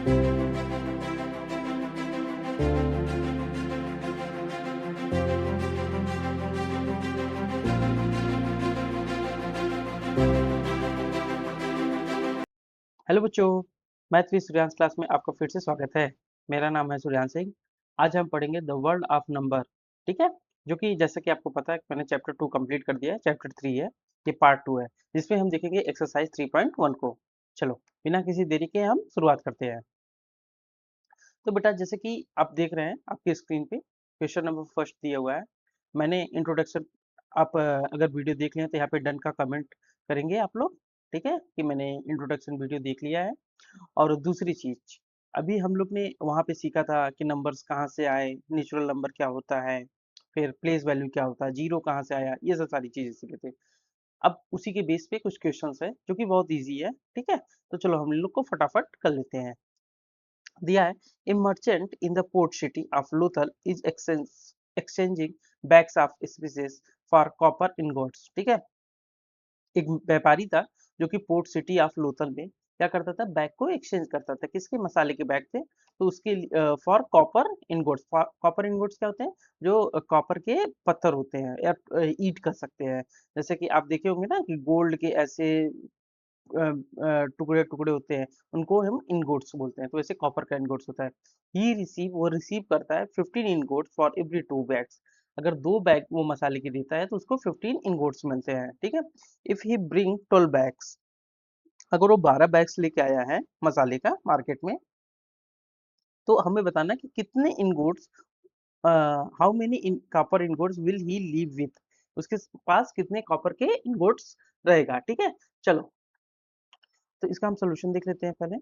Hello बच्चों, math with Suryansh class में आपका फिर से स्वागत है। मेरा नाम है सूर्यांश सिंह। आज हम पढ़ेंगे द वर्ल्ड ऑफ नंबर। ठीक है, जो कि जैसे कि आपको पता है मैंने चैप्टर 2 कंप्लीट कर दिया है। चैप्टर 3 है, ये पार्ट 2 है, जिसमें हम देखेंगे एक्सरसाइज 3.1 को। चलो बिना किसी देरी के हम शुरुआत करते हैं। तो बेटा जैसे कि आप देख रहे हैं आपकी स्क्रीन पे क्वेश्चन नंबर फर्स्ट दिया हुआ है। मैंने इंट्रोडक्शन, आप अगर वीडियो देख लें तो यहाँ पे डन का कमेंट करेंगे आप लोग। ठीक है कि मैंने इंट्रोडक्शन वीडियो देख लिया है। और दूसरी चीज, अभी हम लोग ने वहाँ पे सीखा था कि नंबर्स कहाँ से आए, नेचुरल नंबर क्या होता है, फिर प्लेस वैल्यू क्या होता है, जीरो कहाँ से आया, ये सब सारी चीजें सीखे थे। अब उसी के बेस पे कुछ क्वेश्चंस है जो कि बहुत इजी है। ठीक है, तो चलो हम लोग को फटाफट कर लेते हैं। दिया है, a merchant in the port city of Lothal is exchanging bags of species for copper ingots. ठीक है, एक व्यापारी था जो कि पोर्ट सिटी ऑफ लोथल में क्या करता था, बैग को एक्सचेंज करता था। किसके? मसाले के बैग थे। तो उसके फॉर कॉपर इनगोट्स। कॉपर इनगोट्स क्या होते हैं? जो कॉपर के पत्थर होते हैं या ईट कर सकते हैं। जैसे कि आप देखे होंगे ना कि गोल्ड के ऐसे टुकड़े टुकड़े होते हैं, उनको हम इनगोट्स बोलते हैं। तो वैसे कॉपर का इनगोट्स होता है। वो रिसीव करता है 15 इनगोट्स फॉर एवरी 2 बैग्स। अगर 2 बैग वो मसाले के देता है तो उसको 15 इनगोट्स मिलते हैं। ठीक है, इफ ही ब्रिंग 12 बैग्स, अगर वो 12 बैग्स लेके आया है मसाले का मार्केट में, तो हमें बताना कि कितने ingots, how many in copper ingots will he leave with, उसके पास कितने कॉपर के इनगोट्स रहेगा। ठीक है, चलो तो इसका हम सोल्यूशन देख लेते हैं पहले।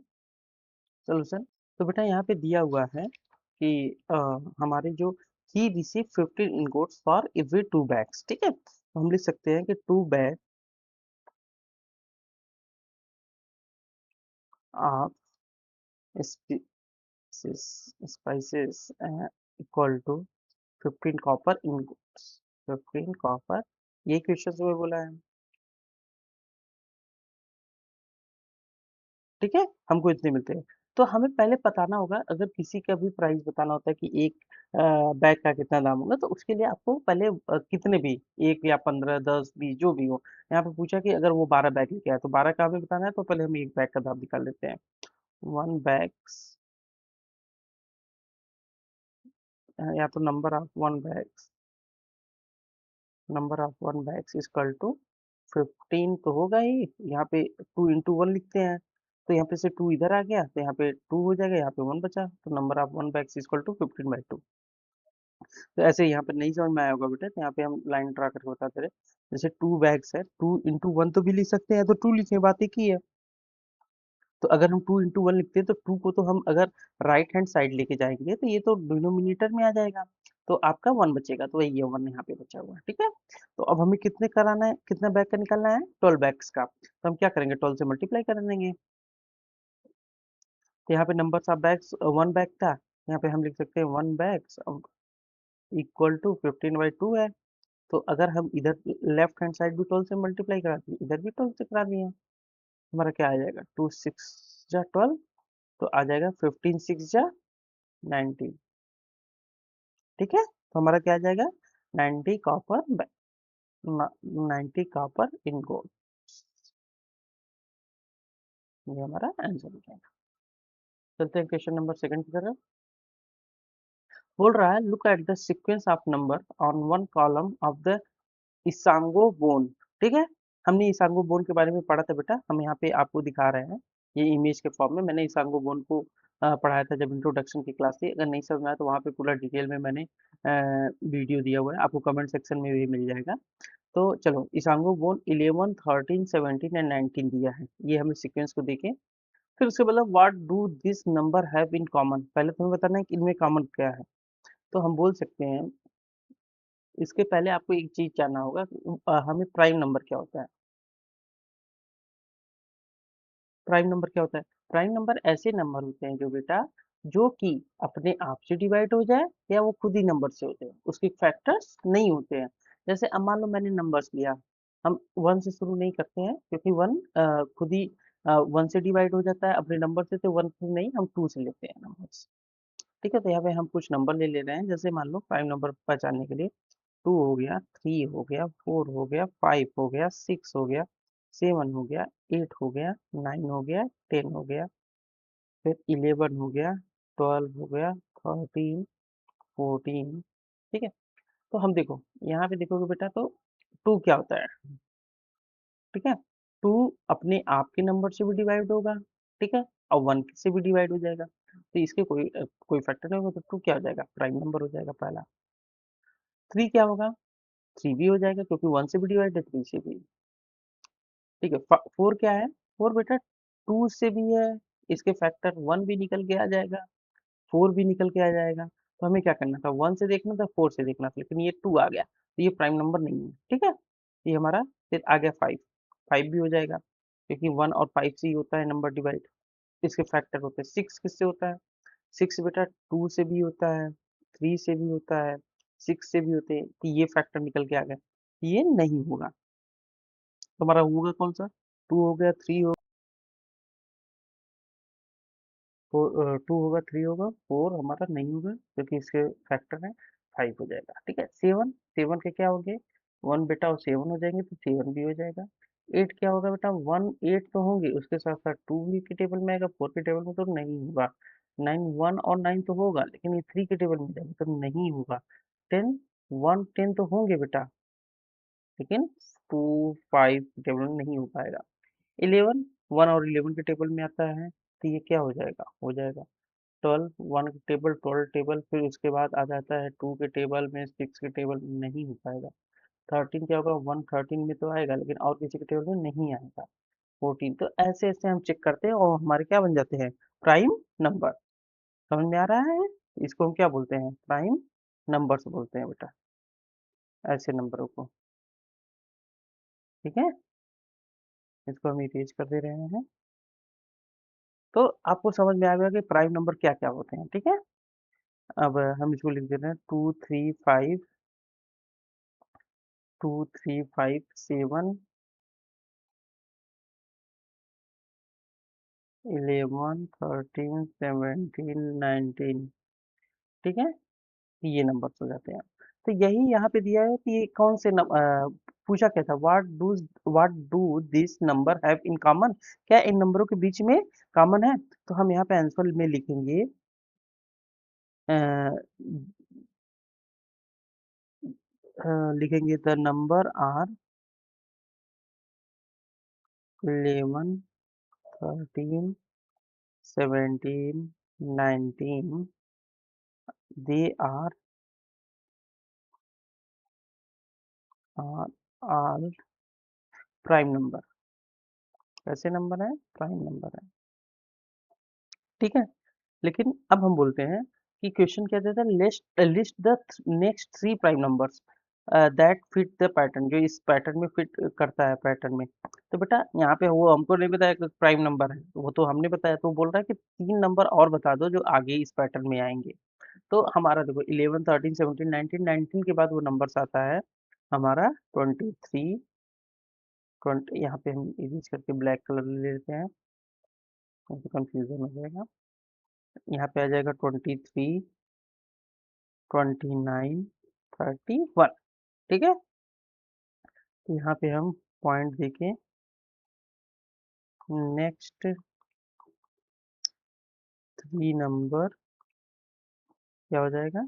सोल्यूशन, तो बेटा यहाँ पे दिया हुआ है कि हमारे जो he receive 15 ingots for every 2 bags. ठीक है, तो हम लिख सकते हैं कि 2 bag of spices equal to 15 copper ingots. 15 copper, ये क्वेश्चन में बोला है। ठीक है, हमको इतने मिलते हैं। तो हमें पहले बताना होगा, अगर किसी का भी प्राइस बताना होता है कि एक बैग का कितना दाम होगा, तो उसके लिए आपको पहले कितने भी, एक या 15 10 20 जो भी हो, यहाँ पे पूछा कि अगर वो 12 बैग लेके आया तो 12 का हमें बताना है, तो पहले हम एक बैग का दाम निकाल लेते हैं। वन बैग्स, या तो number of one bags equal to 15 तो होगा ही। यहाँ पे 2 इंटू वन लिखते हैं, तो यहाँ पे से 2 इधर आ गया, तो यहाँ पे 2 हो जाएगा, यहाँ पे 1 बचा, तो number of one bags equal to 15/2। तो ऐसे यहाँ पे नहीं समझ में आया होगा बेटा, तो यहाँ पे हम लाइन ड्रा करके बताते रहे। जैसे 2 बैग्स है, 2 इंटू वन तो भी लिख सकते हैं, तो 2 लिखे, बात एक ही है। तो अगर हम 2 इंटू वन लिखते हैं तो 2 को तो हम अगर राइट हैंड साइड लेके जाएंगे तो ये तो डिनोमिनेटर में आ जाएगा, तो आपका 1 बचेगा, तो वही है 1 यहाँ पे बचा हुआ है। ठीक है, तो अब हमें कितने कराना है, कितना बैग का निकालना है, 12 बैग्स का। तो हम क्या करेंगे, 12 से मल्टीप्लाई कर देंगे। तो यहाँ पे नंबर ऑफ बैग्स 1 बैग था, यहाँ पे हम लिख सकते हैं 1 बैग्स इक्वल टू 15/2 है। तो अगर हम इधर लेफ्ट हैंड साइड भी 12 से मल्टीप्लाई करा दिए, इधर भी 12 से करा दिए, हमारा क्या आ जाएगा, 2 6 जा 12, तो आ जाएगा 15 6 जा 90। ठीक है, तो हमारा क्या आ जाएगा, 90 कॉपर 90 कॉपर इन गोल्ड, ये हमारा आंसर हो जाएगा। चलते हैं क्वेश्चन नंबर सेकंड की तरफ। बोल रहा है, look at the sequence of number on one column of the Ishango bone. ठीक है, हमने इसांगो बोन के बारे में पढ़ा था बेटा, हम यहाँ पे आपको दिखा रहे हैं ये इमेज के फॉर्म में। मैंने इसांगो बोन को पढ़ाया था जब इंट्रोडक्शन की क्लास थी। अगर नहीं समझ में आया तो वहाँ पे पूरा डिटेल में मैंने वीडियो दिया हुआ है, आपको कमेंट सेक्शन में भी मिल जाएगा। तो चलो, इसांगो बोन 11 13 17 एंड 19 दिया है, ये हमें सीक्वेंस को देखें। फिर उसके मतलब what do this number have in common, पहले तुम्हें बताना है कि इनमें कॉमन क्या है। तो हम बोल सकते हैं, इसके पहले आपको एक चीज जानना होगा कि हमें प्राइम नंबर क्या होता है। प्राइम नंबर क्या होता है? प्राइम नंबर ऐसे नंबर होते हैं जो बेटा, जो कि अपने आप से डिवाइड हो जाए या वो खुद ही नंबर से होते हैं, उसके फैक्टर्स नहीं होते हैं। जैसे अब मान लो मैंने नंबर्स लिया, हम वन से शुरू नहीं करते हैं क्योंकि वन खुद ही वन से डिवाइड हो जाता है अपने नंबर से, तो वन से नहीं हम टू से लेते हैं नंबर्स। ठीक है, तो यहाँ पे हम कुछ नंबर ले ले रहे हैं, जैसे मान लो प्राइम नंबर पहचानने के लिए टू हो गया, थ्री हो गया, फोर हो गया, फाइव हो गया, सिक्स हो गया, सेवन हो गया, एट हो गया, नाइन हो गया, टेन हो गया, फिर इलेवन हो गया, ट्वेल्व हो गया, थर्टीन, फोर्टीन। ठीक है, तो हम देखो यहाँ पे देखोगे बेटा, तो टू क्या होता है? ठीक है, टू अपने आप के नंबर से भी डिवाइड होगा, ठीक है, और वन से भी डिवाइड हो जाएगा, तो इसके कोई फैक्टर नहीं होगा, तो टू क्या हो जाएगा? प्राइम नंबर हो जाएगा पहला। थ्री क्या होगा? थ्री भी हो जाएगा, क्योंकि वन से भी डिवाइड है, थ्री से भी। ठीक है, फोर क्या है? फोर बेटा टू से भी है, इसके फैक्टर वन भी निकल के आ जाएगा, फोर भी निकल के आ जाएगा। तो हमें क्या करना था? वन से देखना था, फोर से देखना था, लेकिन ये टू आ गया, तो ये प्राइम नंबर नहीं है। ठीक है, ये हमारा फिर आ गया फाइव। फाइव भी हो जाएगा, क्योंकि वन और फाइव से ही होता है नंबर डिवाइड, इसके फैक्टर होते हैं। सिक्स किससे होता है? सिक्स बेटा टू से भी होता है, थ्री से भी होता है, सिक्स से भी होते हैं, तो ये फैक्टर निकल के आ गया, ये नहीं होगा। तो हमारा होगा कौन सा? टू हो गया, थ्री हो, टू होगा, थ्री होगा, फोर हमारा नहीं होगा, क्योंकि इसके फैक्टर है, फाइव हो जाएगा। ठीक है, सेवन, सेवन के क्या होंगे? वन बेटा और सेवन हो जाएंगे, तो सेवन भी हो जाएगा। एट क्या होगा बेटा? वन एट तो होंगे, उसके साथ साथ टू भी के टेबल में आएगा, फोर के टेबल में तो नहीं होगा। नाइन, वन और नाइन तो होगा, लेकिन ये थ्री के टेबल में जाएगा तो नहीं होगा। टेन, वन टेन तो होंगे बेटा, लेकिन टू फाइव के टेबल में नहीं हो पाएगा। इलेवन, वन और इलेवन के टेबल में आता है, तो ये क्या हो जाएगा? हो जाएगा ट्वेल्व, वन के टेबल, ट्वेल्व टेबल, फिर उसके बाद आ जाता है टू के टेबल में, सिक्स के टेबल में नहीं हो पाएगा। थर्टीन क्या होगा? वन थर्टीन में तो आएगा, लेकिन और किसी के टेबल में नहीं आएगा। फोर्टीन, तो ऐसे ऐसे हम चेक करते हैं और हमारे क्या बन जाते हैं? Prime number. समझ में आ रहा है? इसको हम क्या बोलते हैं? प्राइम नंबर्स बोलते हैं बेटा, ऐसे नंबरों को। ठीक है, इसको हम इरेज कर दे रहे हैं, तो आपको समझ में आ गया कि प्राइम नंबर क्या क्या होते हैं। ठीक है, अब हम इसको लिख देते हैं, two three five, two three five seven, 11 13 17 19। ठीक है, ये नंबर हो जाते हैं। तो यही यहाँ पे दिया है कि ये कौन से पूछा क्या था? What do this number have in common? क्या इन नंबरों के बीच में कॉमन है? तो हम यहाँ पे आंसर में लिखेंगे, लिखेंगे the number are 11 13 17 19, they are all prime number. कैसे नंबर है? प्राइम नंबर है। ठीक है, लेकिन अब हम बोलते हैं कि क्वेश्चन क्या देता है? List list the next three prime numbers that fit the pattern, जो इस पैटर्न में फिट करता है पैटर्न में। तो बेटा यहाँ पे वो हमको नहीं बताया कि प्राइम नंबर है, वो तो हमने बताया, तो वो बोल रहा है कि तीन नंबर और बता दो जो आगे इस पैटर्न में आएंगे। तो हमारा देखो 11 13 17 19, 19 के बाद वो नंबर्स आता है हमारा 23, 20। यहाँ पे हम इरेज करके ब्लैक कलर ले लेते हैं, कंफ्यूजन हो जाएगा। यहाँ पे आ जाएगा 23, 29, 31। ठीक है, तो यहाँ पे हम पॉइंट देके नेक्स्ट थ्री नंबर क्या हो जाएगा?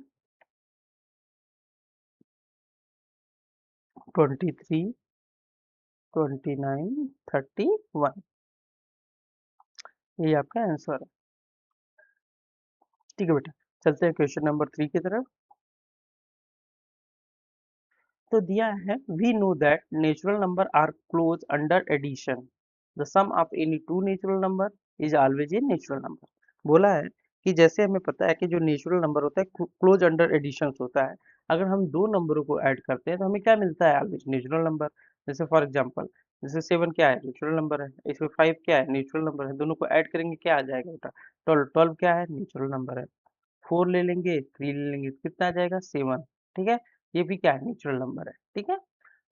23, 29, 31, ये आपका आंसर है। ठीक है बेटा, चलते हैं क्वेश्चन नंबर थ्री की तरफ। तो दिया है, we know that natural number are close under addition, the sum of any two natural number is always a natural number. बोला है कि जैसे हमें पता है कि जो नेचुरल नंबर होता है क्लोज अंडर एडिशन होता है, अगर हम दो नंबरों को ऐड करते हैं तो हमें क्या मिलता है? Always natural number. जैसे फॉर एग्जांपल, जैसे सेवन क्या है? नेचुरल नंबर है, इसमें फाइव क्या है? नेचुरल नंबर है, दोनों को ऐड करेंगे क्या आ जाएगा बेटा? ट्वेल्व, ट्वेल्व क्या है? नेचुरल नंबर है। फोर ले लेंगे, थ्री ले लेंगे, तो कितना आ जाएगा? सेवन। ठीक है, ये भी क्या है? नेचुरल नंबर है। ठीक है,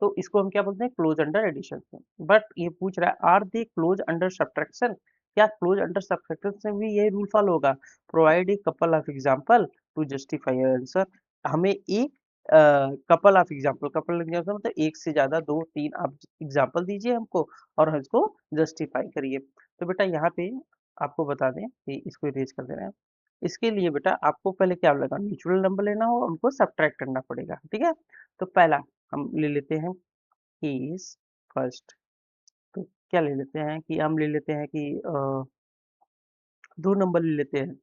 तो इसको हम क्या बोलते हैं, क्लोज अंडर एडिशन से। बट ये पूछ रहा है are they close under subtraction, क्या क्लोज अंडर सब्ट्रैक्शन से भी यही रूल फॉलो होगा? Provide a couple of example to justify your answer. हमें एक couple of example, couple example मतलब एक से ज्यादा, दो तीन आप एग्जांपल दीजिए हमको और इसको जस्टिफाई करिए। तो बेटा यहाँ पे आपको बता दें कि इसको इरेज कर दे रहे हैं। इसके लिए बेटा आपको पहले क्या लगेगा, नेचुरल नंबर लेना हो, उनको सब्ट्रैक्ट करना पड़ेगा, ठीक है। तो पहला हम ले लेते हैं केस फर्स्ट। तो क्या ले लेते हैं कि हम ले लेते हैं कि दो नंबर ले लेते हैं।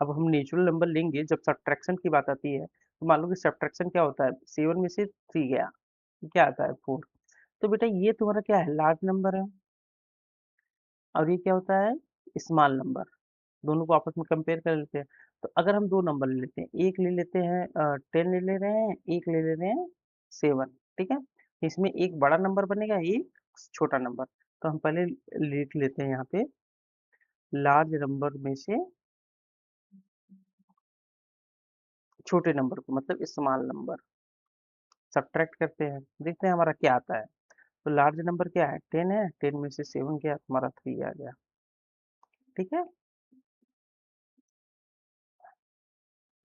अब हम नेचुरल नंबर लेंगे जब सब्ट्रैक्शन की बात आती है, तो मान लो कि सब्ट्रैक्शन क्या होता है, 7 में से 3 गया, क्या आता है 4। तो बेटा ये तुम्हारा क्या है, लार्ज नंबर है, और ये क्या होता है, स्मॉल नंबर। दोनों को आपस में कंपेयर कर लेते हैं। तो अगर हम दो नंबर ले लेते हैं, एक ले लेते हैं 10 ले ले रहे हैं, एक ले ले रहे हैं 7, ठीक है। इसमें एक बड़ा नंबर बनेगा, एक छोटा नंबर। तो हम पहले लिख लेते हैं यहाँ पे लार्ज नंबर में से छोटे नंबर को, मतलब स्मॉल नंबर सब्ट्रैक्ट करते हैं, देखते हैं हमारा क्या आता है। तो लार्ज नंबर क्या है, 10 है, 10 में से 7 गया, हमारा 3 आ गया, ठीक है।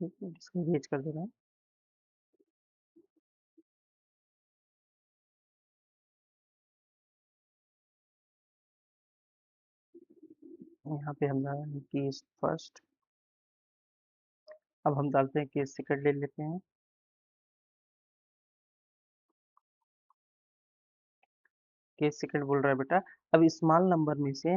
इसको रेज कर दे रहे हैं। यहाँ पे हम डालेंगे केस फर्स्ट। अब हम डालते हैं केस सेकंड ले लेते हैं। केस सेकंड बोल रहा है बेटा, अब स्मॉल नंबर में से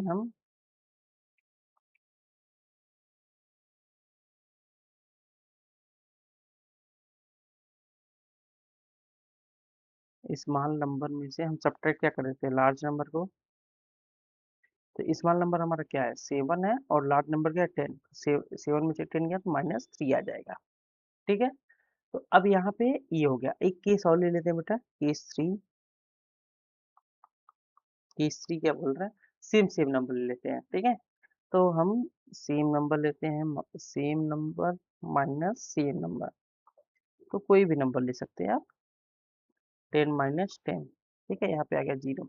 हम सब्ट्रैक्ट क्या कर देते हैं, लार्ज नंबर को। तो स्मॉल नंबर हमारा क्या है, 7 है, और लार्ज नंबर क्या है, 10। 7 में से 10 गया तो -3 आ जाएगा, ठीक है। तो अब यहाँ पे ये हो गया, एक केस और ले लेते हैं बेटा, केस थ्री। केस थ्री क्या बोल रहा है, सेम सेम नंबर ले लेते हैं, ठीक है। तो हम सेम नंबर लेते हैं, same number minus same number, तो कोई भी नंबर ले सकते हैं आप, 10 - 10, ठीक है। यहाँ पे आ गया 0।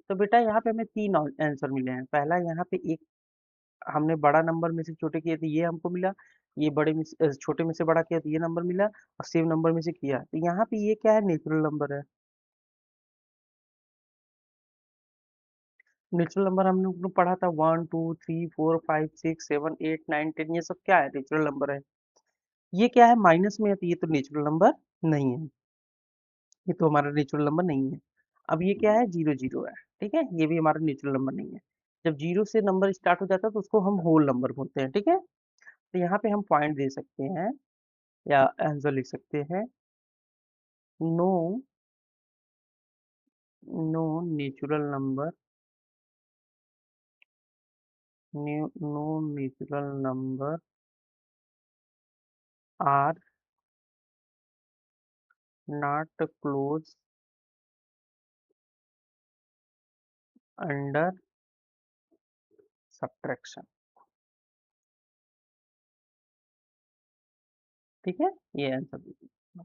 तो बेटा यहाँ पे हमें तीन आंसर मिले हैं। पहला यहाँ पे एक हमने बड़ा नंबर में से छोटे किए थे, ये हमको मिला। ये छोटे में से बड़ा किया तो ये नंबर मिला, और सेम नंबर में से किया तो यहाँ पे ये क्या है, नेचुरल नंबर है। नेचुरल नंबर हम लोग ने पढ़ा था, 1 2 3 4 5 6 7 8 9 10, ये सब क्या है, नेचुरल नंबर है। ये क्या है, माइनस में है, तो ये तो नेचुरल नंबर नहीं है, ये तो हमारा नेचुरल नंबर नहीं है। अब ये क्या है, 0 0 है, ठीक है, ये भी हमारा नेचुरल नंबर नहीं है। जब 0 से नंबर स्टार्ट हो जाता है तो उसको हम होल नंबर बोलते हैं, ठीक है। तो यहाँ पे हम पॉइंट दे सकते हैं या आंसर लिख सकते हैं, no no natural number, no natural number are not close under subtraction, ठीक है। ये आंसर दीजिए।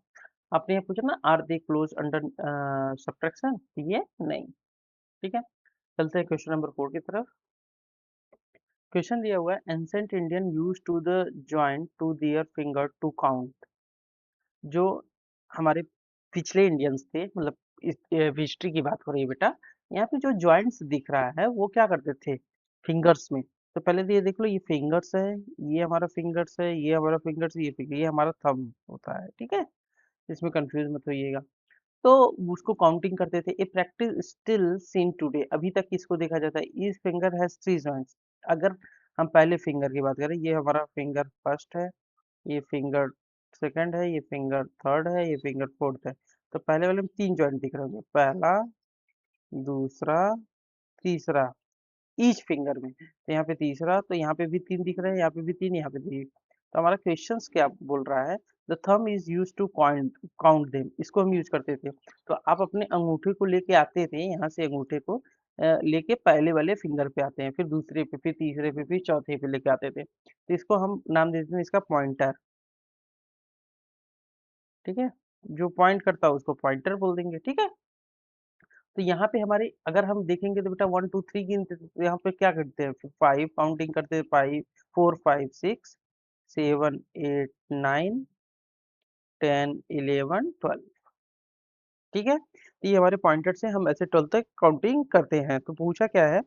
आपने ये पूछा ना, are they close under subtraction, ये नहीं, ठीक है। चलते हैं क्वेश्चन नंबर 4 की तरफ। क्वेश्चन दिया हुआ है, ancient Indian use to the joint to their finger to count. जो हमारे पिछले इंडियंस थे, मतलब इस हिस्ट्री की बात हो रही है बेटा, यहाँ पे जो जॉइंट्स दिख रहा है वो क्या करते थे, फिंगर्स में। तो पहले तो ये देख लो, ये फिंगर्स है, ये हमारा फिंगर्स है, ये हमारा फिंगर्स, ये फिंगर, ये हमारा थंब होता है, ठीक है। इसमें कंफ्यूज मत होइएगा। तो उसको काउंटिंग करते थे, ए प्रैक्टिस स्टिल सीन टुडे, अभी तक इसको देखा जाता है। Each finger has 3 joints. अगर हम पहले फिंगर की बात करें, ये हमारा फिंगर फर्स्ट है, ये फिंगर सेकंड है, ये फिंगर थर्ड है, ये फिंगर फोर्थ है। तो पहले वाले में 3 जॉइंट दिख रहे होंगे, पहला, दूसरा, तीसरा, ईच फिंगर में। तो यहाँ पे तीसरा, तो यहाँ पे भी 3 दिख रहे हैं, यहाँ पे भी 3, यहाँ पे 3। तो हमारा क्वेश्चंस क्या बोल रहा है, the thumb is use to count them, इसको हम यूज करते थे। तो आप अपने अंगूठे को लेके आते थे, यहाँ से अंगूठे को लेके पहले वाले फिंगर पे आते हैं, फिर दूसरे पे, फिर तीसरे पे, फिर चौथे पे लेके आते थे। तो इसको हम नाम देते हैं इसका पॉइंटर, ठीक है। जो पॉइंट करता है उसको पॉइंटर बोल देंगे, ठीक है। तो यहाँ पे हमारे अगर हम देखेंगे तो बेटा 1 2 3 गिनते थे, तो यहाँ पे क्या करते हैं, 5 काउंटिंग करते हैं, 5 4 5 6 7 8 9 10 11 12। ठीक है, तो ये हमारे पॉइंटर से हम ऐसे 12 तक काउंटिंग करते हैं। तो पूछा क्या है,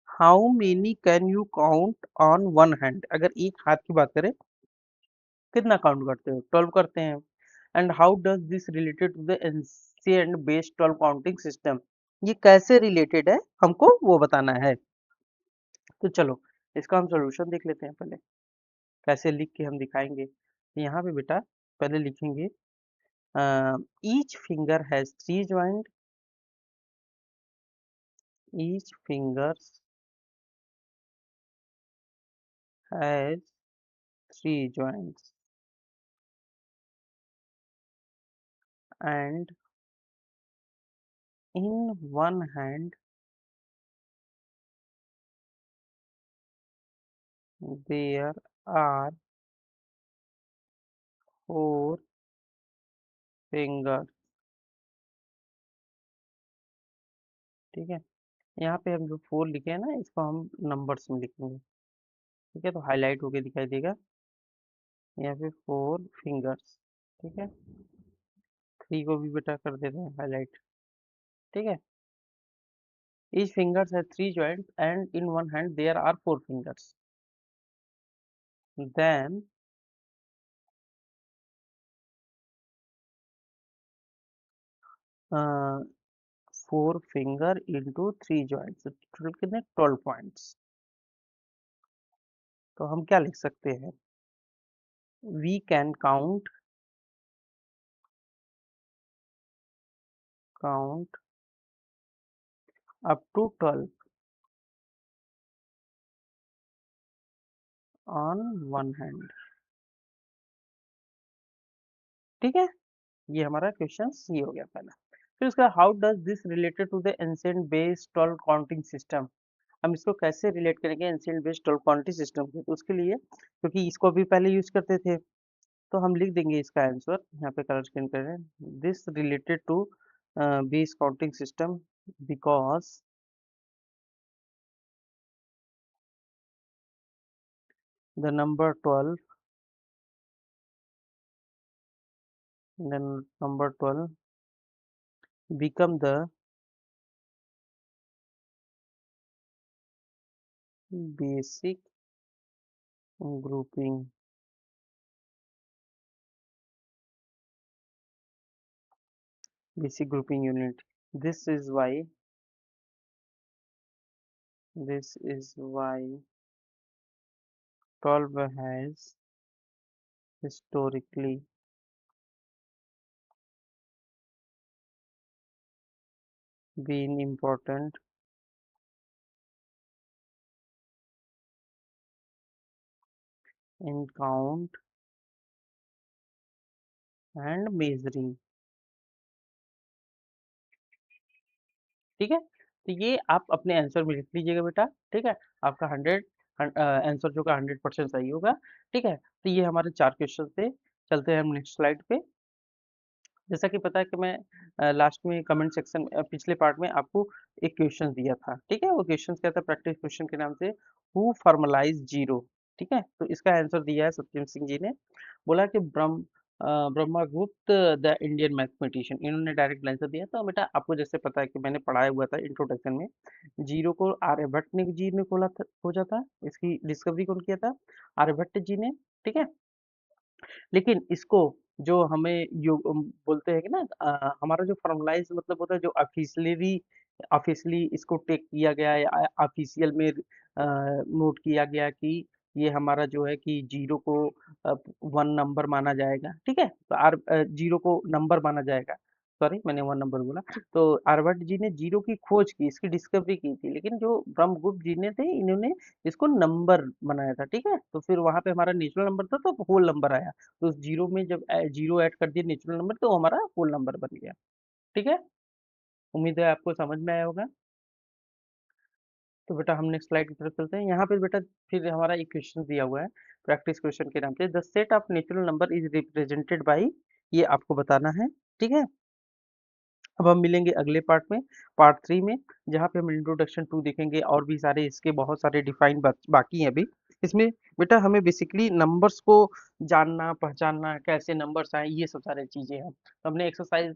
how many can you count on one hand, अगर एक हाथ की बात करें कितना काउंट करते हो, 12 करते हैं। And how does this related to the ancient base 12 counting system, ये कैसे रिलेटेड है हमको वो बताना है। तो चलो इसका हम सॉल्यूशन देख लेते हैं पहले, कैसे लिख के हम दिखाएंगे। तो यहाँ पे बेटा पहले लिखेंगे each finger has 3 joint, each fingers has 3 joints and in one hand there are 4 fingers। ठीक है, यहाँ पे हम जो 4 लिखे हैं ना इसको हम नंबर्स में लिखेंगे। ठीक है, तो हाईलाइट होके दिखाई देगा यहाँ पे 4 फिंगर्स। ठीक है, 3 को भी बेटा कर देते हैं हाईलाइट। ठीक है, each fingers has 3 joints and in one hand there are 4 fingers, then 4 finger into 3 joints, तो टोटल कितने 12 पॉइंट्स। तो हम क्या लिख सकते हैं, we can count up to 12 on one hand. ठीक है, ये हमारा क्वेश्चन ये हो गया पहला। फिर उसका how does this related to the ancient base 12 counting system, हम इसको कैसे रिलेट करेंगे एंशिएंट बेस 12 काउंटिंग सिस्टम से। तो उसके लिए क्योंकि इसको भी पहले यूज करते थे तो हम लिख देंगे इसका आंसर, यहाँ पे कलर स्कैन कर रहे हैं, this related to base counting system because the number 12 then number 12 become the basic grouping, unit. This is why 12 has historically been important in count and measuring। ठीक है, तो ये आप अपने आंसर में लिख लीजिएगा बेटा। ठीक है, आपका 100 आंसर जो का 100% सही होगा। ठीक है, तो ये हमारे 4 क्वेश्चन थे। चलते हैं हम नेक्स्ट स्लाइड पे। जैसा कि पता है कि मैं लास्ट में कमेंट सेक्शन पिछले पार्ट में आपको एक क्वेश्चन दिया था। ठीक है, वो क्वेश्चन क्या था, प्रैक्टिस क्वेश्चन के नाम से, हु फॉर्मलाइज जीरो। ठीक है, तो इसका आंसर दिया है सत्यम सिंह जी ने। बोला कि ब्रह्मगुप्त द इंडियन मैथमेटिशियन, इन्होंने डायरेक्ट आंसर दिया। तो बेटा आपको जैसे पता है कि मैंने पढ़ाया हुआ था इंट्रोडक्शन में, जीरो को आर्यभट्ट ने जी ने खोजा था, इसकी डिस्कवरी कौन किया था, आर्यभट्ट जी ने। ठीक है, लेकिन इसको जो हमें बोलते हैं कि ना हमारा जो फॉर्मलाइज मतलब होता है, जो ऑफिशियली इसको टेक किया गया या ऑफिशियल में नोट किया गया कि ये हमारा जो है कि जीरो को वन नंबर माना जाएगा। ठीक है, तो जीरो को नंबर माना जाएगा, सॉरी मैंने वन नंबर बोला। तो आर्यभट्ट जी ने जीरो की खोज की, इसकी डिस्कवरी की थी, लेकिन जो ब्रह्मगुप्त जी ने थे इन्होंने इसको नंबर बनाया था। ठीक है, तो फिर वहां पे हमारा नेचुरल नंबर था तो होल नंबर आया। तो उस जीरो में जब जीरो ऐड कर दिया नेचुरल नंबर तो हमारा होल नंबर बन गया। ठीक है, उम्मीद है आपको समझ में आया होगा। तो बेटा हम नेक्स्ट स्लाइड की तरफ चलते हैं। यहाँ पे बेटा फिर हमारा एक क्वेश्चन दिया हुआ है प्रैक्टिस क्वेश्चन के नाम से, the set of natural number is represented by, ये आपको बताना है। ठीक है, अब हम मिलेंगे अगले पार्ट में, पार्ट 3 में, जहाँ पे हम इंट्रोडक्शन टू देखेंगे और भी सारे इसके बहुत सारे डिफाइन बाकी हैं अभी। इसमें बेटा हमें बेसिकली नंबर्स को जानना, पहचानना, कैसे नंबर्स आए, ये सब सारी चीज़ें हैं। तो हमने एक्सरसाइज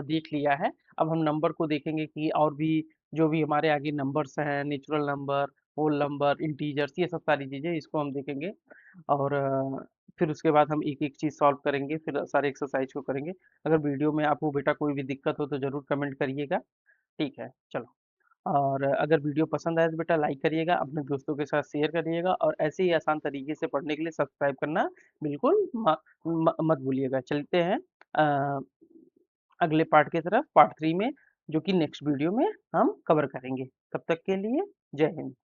देख लिया है। अब हम नंबर को देखेंगे कि और भी जो भी हमारे आगे नंबर्स हैं, natural number, whole number, integers, ये सब सारी चीज़ें इसको हम देखेंगे। और फिर उसके बाद हम एक-एक चीज़ सॉल्व करेंगे, फिर सारे एक्सरसाइज को करेंगे। अगर वीडियो में आपको बेटा कोई भी दिक्कत हो तो ज़रूर कमेंट करिएगा, ठीक है? चलो, और अगर वीडियो पसंद आए तो बेटा लाइक करिएगा, अपने दोस्तों के साथ शेयर करिएगा और ऐसे ही आसान तरीके से पढ़ने के लिए सब्सक्राइब करना बिल्कुल मत भूलिएगा। चलते हैं अ, अगले पार्ट की तरफ, पार्ट 3 में, जो कि नेक्स्ट वीडियो में हम कवर करेंगे। तब तक के लिए जय हिंद।